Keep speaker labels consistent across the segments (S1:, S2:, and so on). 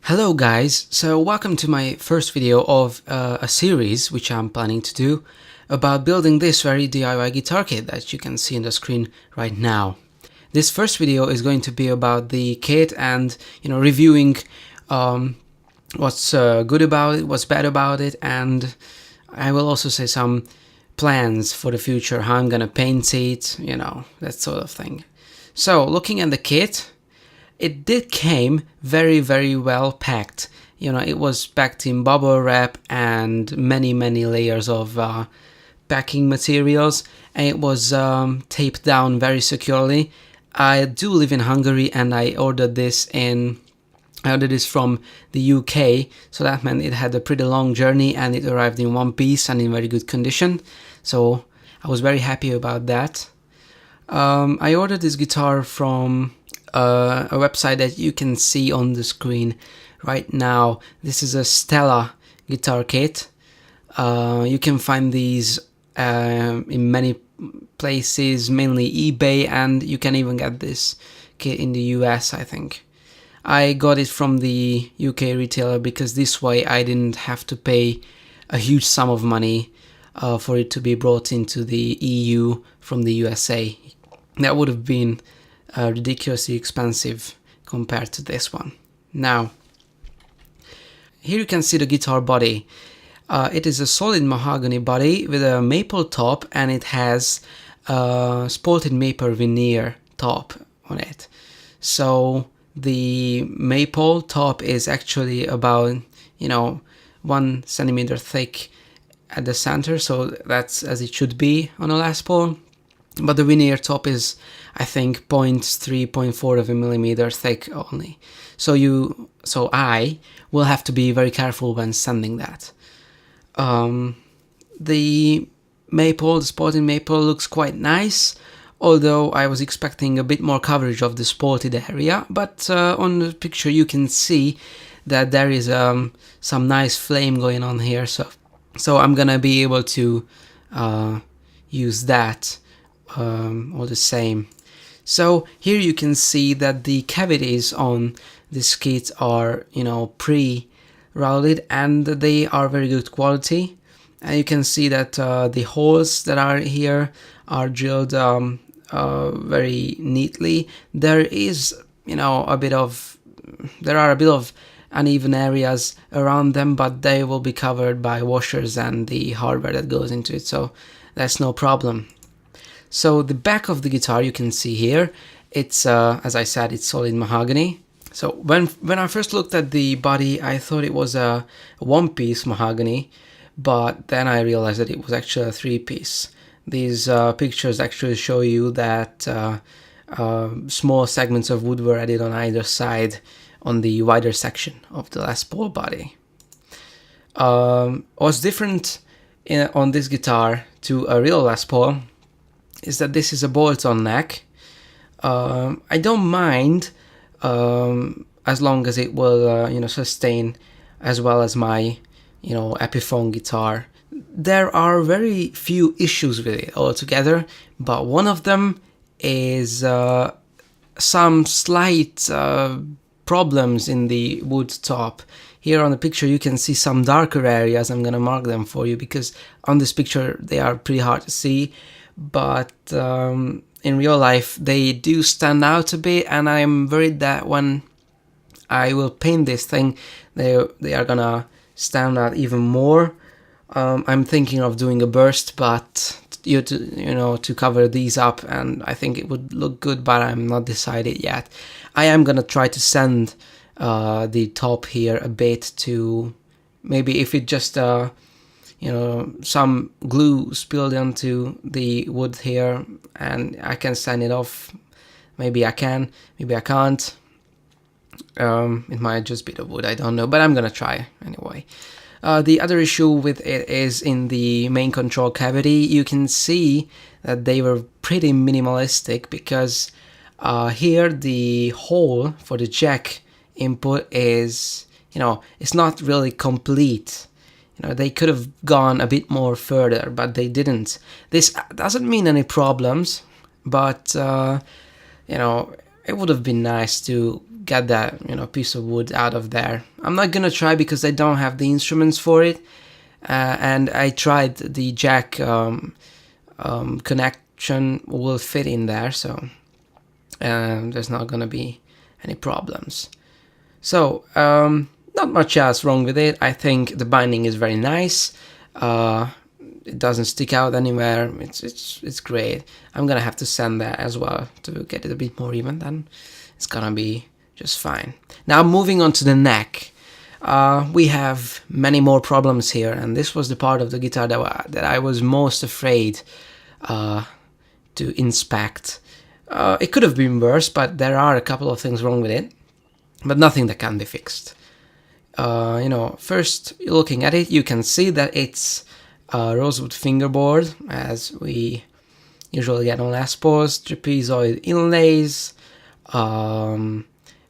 S1: Hello guys, so welcome to my first video of a series which I'm planning to do about building this very DIY guitar kit that you can see on the screen right now. This first video is going to be about the kit and reviewing what's good about it, what's bad about it, and I will also say some plans for the future, how I'm gonna paint it, that sort of thing. So looking at the kit, it did came very well packed. It was packed in bubble wrap and many layers of packing materials, and it was taped down very securely. I do live in Hungary and I ordered this from the UK, so that meant it had a pretty long journey and it arrived in one piece and in very good condition, so I was very happy about that. I ordered this guitar from a website that you can see on the screen right now. This is a Stella guitar kit. You can find these in many places, mainly eBay, and you can even get this kit in the US, I think. I got it from the UK retailer because this way I didn't have to pay a huge sum of money for it to be brought into the EU from the USA. That would have been ridiculously expensive compared to this one. Now, here you can see the guitar body. It is a solid mahogany body with a maple top, and it has spalted maple veneer top on it. So the maple top is actually about 1 centimeter thick at the center, so that's as it should be on a Les Paul. But the veneer top is, I think, 0.4 of a millimeter thick only. So I will have to be very careful when sanding that. The spalted maple looks quite nice, although I was expecting a bit more coverage of the spalted area, but on the picture you can see that there is some nice flame going on here, so I'm gonna be able to use that all the same. So here you can see that the cavities on this kit are pre-rounded and they are very good quality, and you can see that the holes that are here are drilled very neatly. There are a bit of uneven areas around them, but they will be covered by washers and the hardware that goes into it, so that's no problem. So the back of the guitar you can see here, it's as I said, it's solid mahogany. So when I first looked at the body, I thought it was a one-piece mahogany, but then I realized that it was actually a three-piece. These pictures actually show you that small segments of wood were added on either side on the wider section of the Les Paul body. What's different on this guitar to a real Les Paul is that this is a bolt-on neck. I don't mind as long as it will sustain as well as my Epiphone guitar. There are very few issues with it altogether, but one of them is some slight problems in the wood top. Here on the picture you can see some darker areas. I'm gonna mark them for you because on this picture they are pretty hard to see, but in real life they do stand out a bit, and I'm worried that when I will paint this thing they are gonna stand out even more. I'm thinking of doing a burst, but to cover these up, and I think it would look good, but I'm not decided yet. I am gonna try to sand the top here a bit to maybe, if it just some glue spilled onto the wood here and I can sand it off. Maybe I can, maybe I can't. It might just be the wood, I don't know, but I'm gonna try anyway. The other issue with it is in the main control cavity. You can see that they were pretty minimalistic because here the hole for the jack input is, it's not really complete. They could have gone a bit more further, but they didn't. This doesn't mean any problems, but it would have been nice to get that, you know, piece of wood out of there. I'm not gonna try because I don't have the instruments for it, and I tried the jack connection will fit in there, so there's not gonna be any problems. So not much else wrong with it. I think the binding is very nice. It doesn't stick out anywhere. It's great. I'm gonna have to sand that as well to get it a bit more even. Then it's gonna be just fine. Now moving on to the neck. We have many more problems here, and this was the part of the guitar that I was most afraid to inspect. It could have been worse, but there are a couple of things wrong with it, but nothing that can be fixed. You know, first looking at it, you can see that it's a rosewood fingerboard, as we usually get on Les Pauls, trapezoid inlays,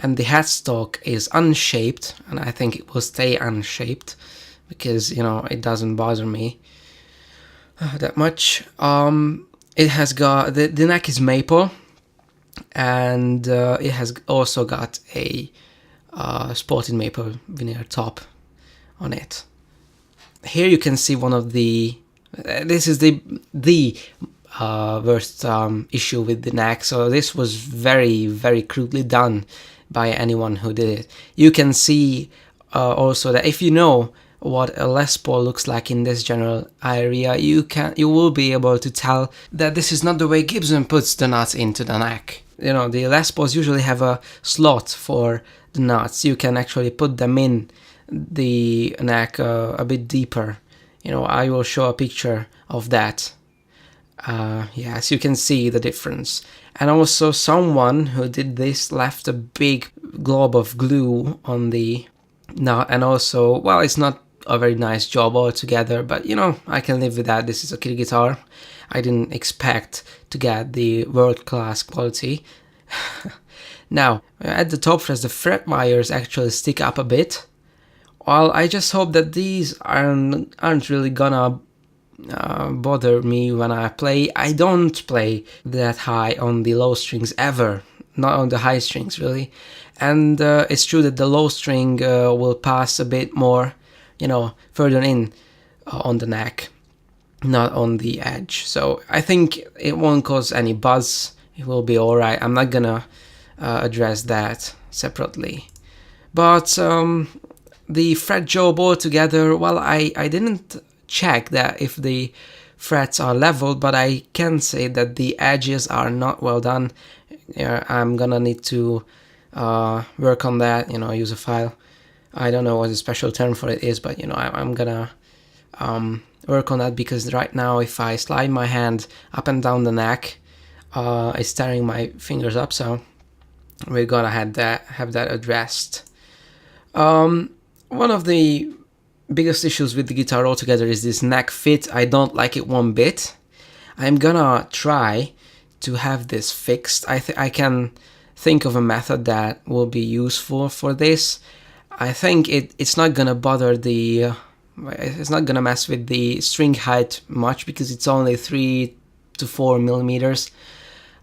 S1: and the headstock is unshaped, and I think it will stay unshaped because, you know, it doesn't bother me that much. It has got the neck is maple, and it has also got a spotted maple veneer top on it. Here you can see one of the this is the worst issue with the neck. So this was very crudely done by anyone who did it. You can see also that if you know what a Les Paul looks like in this general area, you will be able to tell that this is not the way Gibson puts the nuts into the neck. You know, the Les Pauls usually have a slot for the nuts. You can actually put them in the neck a bit deeper. You know, I will show a picture of that. Yes, you can see the difference. And also someone who did this left a big glob of glue on the nut, and also, well, it's not a very nice job altogether, but you know, I can live with that. This is a kit guitar. I didn't expect to get the world-class quality. Now, at the top frets, the fret wires actually stick up a bit. Well, I just hope that these aren't really gonna bother me when I play. I don't play that high on the low strings ever, not on the high strings really. And it's true that the low string will pass a bit more, you know, further in on the neck, not on the edge. So I think it won't cause any buzz. It will be alright. I'm not gonna address that separately. But the fret job altogether, well, I didn't check that if the frets are leveled, but I can say that the edges are not well done. I'm gonna need to work on that, you know, use a file. I don't know what the special term for it is, but you know, I'm gonna work on that, because right now if I slide my hand up and down the neck, it's tearing my fingers up, so we're gonna have that addressed. One of the biggest issues with the guitar altogether is this neck fit. I don't like it one bit. I'm gonna try to have this fixed. I can think of a method that will be useful for this. I think it's not gonna bother the it's not gonna mess with the string height much, because it's only 3 to 4 millimeters.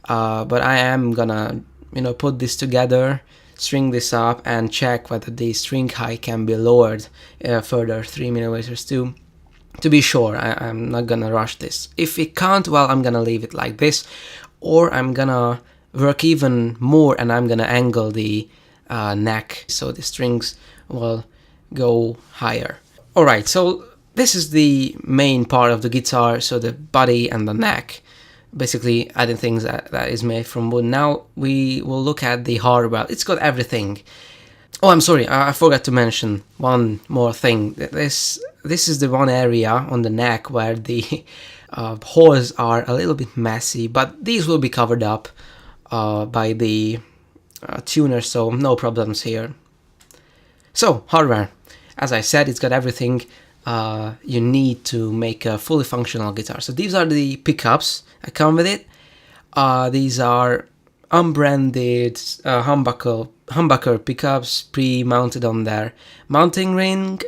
S1: But I am gonna, you know, put this together, string this up, and check whether the string height can be lowered further 3 millimeters to be sure. I'm not gonna rush this. If it can't, well, I'm gonna leave it like this, or I'm gonna work even more and I'm gonna angle the neck so the strings will go higher. Alright, so this is the main part of the guitar, so the body and the neck. Basically adding things that is made from wood. Now we will look at the hardware. It's got everything. Oh, I'm sorry, I forgot to mention one more thing. This is the one area on the neck where the holes are a little bit messy, but these will be covered up by the tuner, so no problems here. So, hardware. As I said, it's got everything you need to make a fully functional guitar. So these are the pickups that come with it. These are unbranded humbucker pickups pre-mounted on their mounting ring.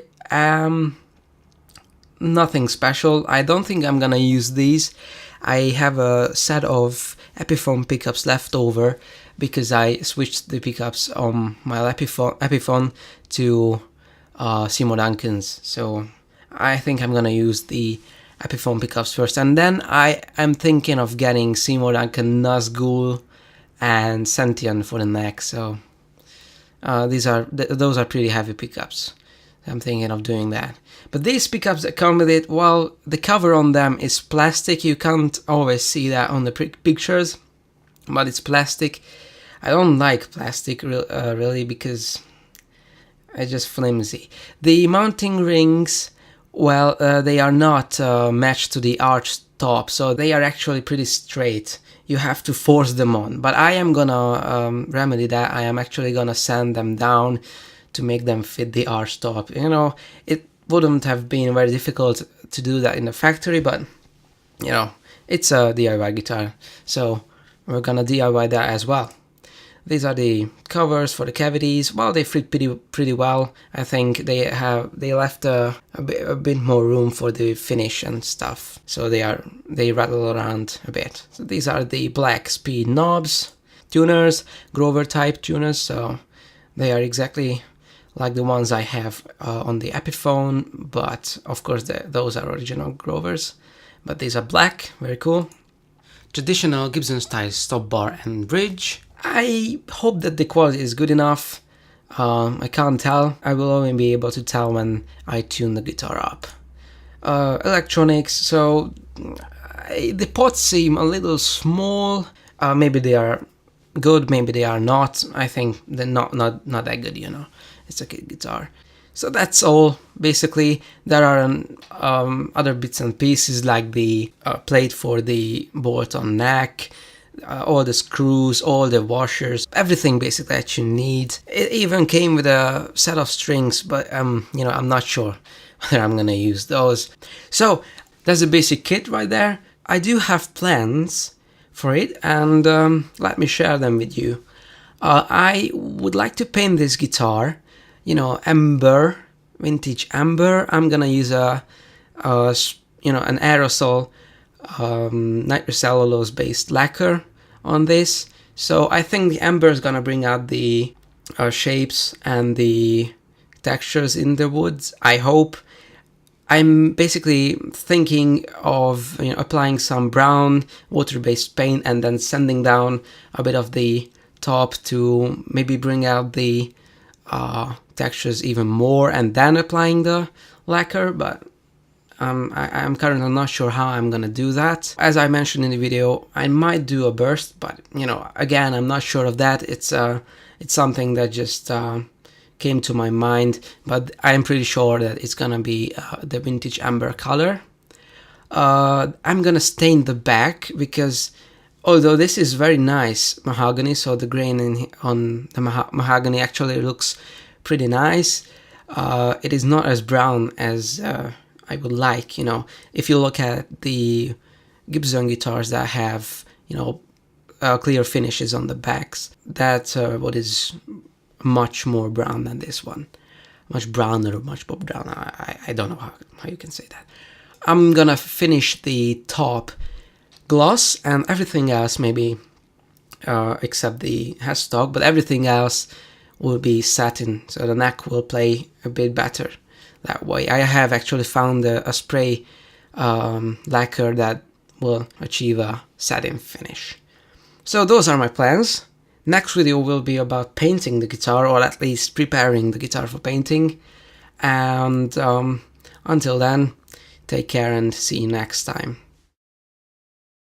S1: Nothing special. I don't think I'm gonna use these. I have a set of Epiphone pickups left over because I switched the pickups on my Epiphone to Seymour Duncan's. So I think I'm gonna use the Epiphone pickups first, and then I am thinking of getting Seymour Duncan Nazgul and Sentient for the neck. So those are pretty heavy pickups. I'm thinking of doing that. But these pickups that come with it, well, the cover on them is plastic. You can't always see that on the pictures, but it's plastic. I don't like plastic really, because it's just flimsy. The mounting rings, well, they are not matched to the arch top, so they are actually pretty straight. You have to force them on, but I am gonna remedy that. I am actually gonna sand them down to make them fit the arch top. You know, it wouldn't have been very difficult to do that in the factory, but you know, it's a DIY guitar, so we're gonna DIY that as well. These are the covers for the cavities. Well, they fit pretty well. I think they left a bit more room for the finish and stuff, so they rattle around a bit. So these are the black speed knobs, tuners, Grover type tuners. So they are exactly like the ones I have on the Epiphone, but of course those are original Grovers. But these are black, very cool. Traditional Gibson style stop bar and bridge. I hope that the quality is good enough. I can't tell. I will only be able to tell when I tune the guitar up. Electronics, so the pots seem a little small. Maybe they are good, maybe they are not. I think they're not that good, you know. It's a kid guitar. So that's all, basically. There are other bits and pieces, like the plate for the bolt-on neck, all the screws, all the washers, everything basically that you need. It even came with a set of strings, but you know, I'm not sure whether I'm gonna use those. So that's the basic kit right there. I do have plans for it, and let me share them with you. I would like to paint this guitar, you know, amber, vintage amber. I'm gonna use an aerosol nitrocellulose based lacquer on this. So I think the amber is gonna bring out the shapes and the textures in the woods, I hope. I'm basically thinking of, you know, applying some brown water-based paint and then sanding down a bit of the top to maybe bring out the textures even more, and then applying the lacquer. But I'm currently not sure how I'm gonna do that. As I mentioned in the video, I might do a burst, but you know, again, I'm not sure of that. It's something that just came to my mind, but I'm pretty sure that it's gonna be the vintage amber color. I'm gonna stain the back, because although this is very nice mahogany, so the grain on the mahogany actually looks pretty nice, it is not as brown as I would like. You know, if you look at the Gibson guitars that have, you know, clear finishes on the backs, that's what is much more brown than this one. Much browner, much more brown. I don't know how you can say that. I'm gonna finish the top gloss, and everything else maybe, except the headstock, but everything else will be satin, so the neck will play a bit better that way. I have actually found a spray lacquer that will achieve a satin finish. So those are my plans. Next video will be about painting the guitar, or at least preparing the guitar for painting. And until then, take care and see you next time.